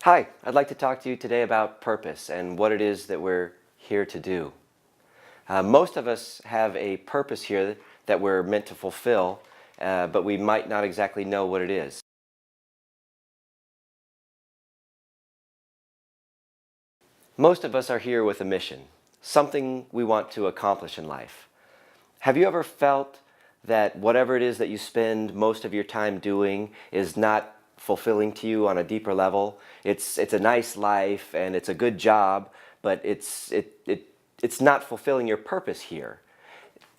Hi, I'd like to talk to you today about purpose and what it is that we're here to do. Most of us have a purpose here that we're meant to fulfill, but we might not exactly know what it is. Most of us are here with a mission, something we want to accomplish in life. Have you ever felt that whatever it is that you spend most of your time doing is not fulfilling to you on a deeper level? It's a nice life and it's a good job, but it's not fulfilling your purpose here.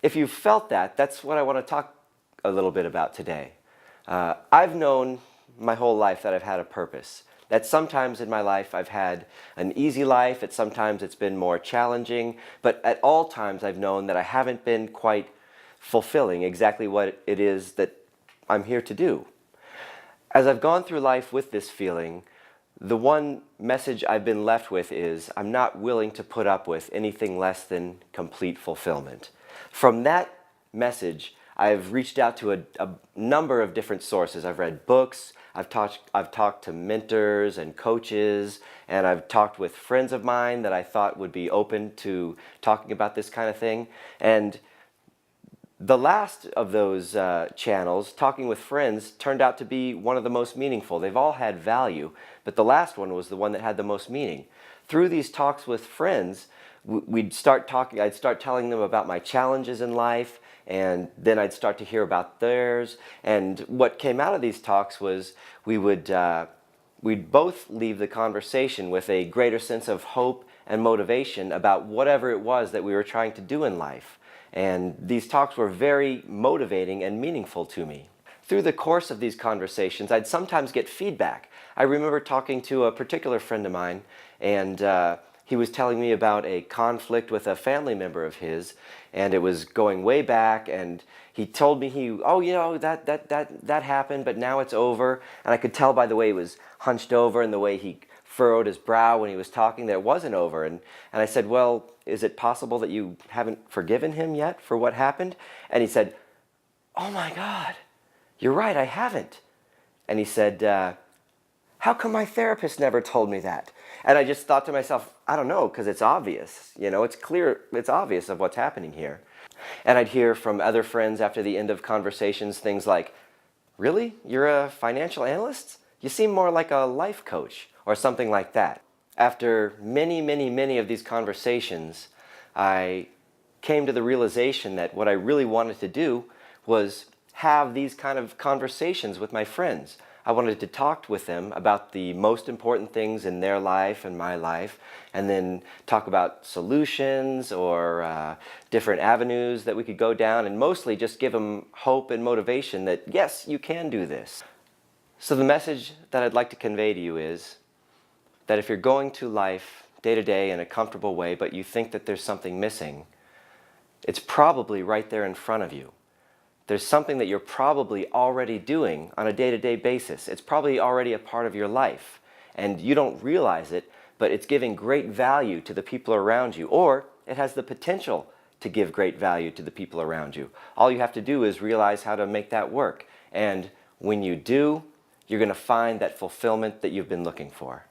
If you've felt that, that's what I want to talk a little bit about today. I've known my whole life that I've had a purpose. That sometimes in my life I've had an easy life, sometimes it's been more challenging, but at all times I've known that I haven't been quite fulfilling exactly what it is that I'm here to do. As I've gone through life with this feeling, the one message I've been left with is I'm not willing to put up with anything less than complete fulfillment. From that message, I've reached out to a number of different sources. I've read books, I've talked to mentors and coaches, and I've talked with friends of mine that I thought would be open to talking about this kind of thing. And the last of those channels, talking with friends, turned out to be one of the most meaningful. They've all had value, but the last one was the one that had the most meaning. Through these talks with friends, I'd start telling them about my challenges in life, and then I'd start to hear about theirs. And what came out of these talks was we'd both leave the conversation with a greater sense of hope and motivation about whatever it was that we were trying to do in life. And these talks were very motivating and meaningful to me. Through the course of these conversations, I'd sometimes get feedback. I remember talking to a particular friend of mine, and he was telling me about a conflict with a family member of his, and it was going way back, and he told me that happened, but now it's over. And I could tell by the way he was hunched over and the way he furrowed his brow when he was talking that it wasn't over. And I said, well, is it possible that you haven't forgiven him yet for what happened? And he said, oh my God, you're right, I haven't. And he said, how come my therapist never told me that? And I just thought to myself, I don't know, because it's obvious. It's clear, it's obvious of what's happening here. And I'd hear from other friends after the end of conversations things like, really? You're a financial analyst? You seem more like a life coach, or something like that. After many of these conversations, I came to the realization that what I really wanted to do was have these kind of conversations with my friends. I wanted to talk with them about the most important things in their life and my life, and then talk about solutions or different avenues that we could go down, and mostly just give them hope and motivation that, yes, you can do this. So the message that I'd like to convey to you is that if you're going to life day to day in a comfortable way, but you think that there's something missing, it's probably right there in front of you. There's something that you're probably already doing on a day-to-day basis. It's probably already a part of your life, and you don't realize it, but it's giving great value to the people around you, or it has the potential to give great value to the people around you. All you have to do is realize how to make that work, and when you do, you're going to find that fulfillment that you've been looking for.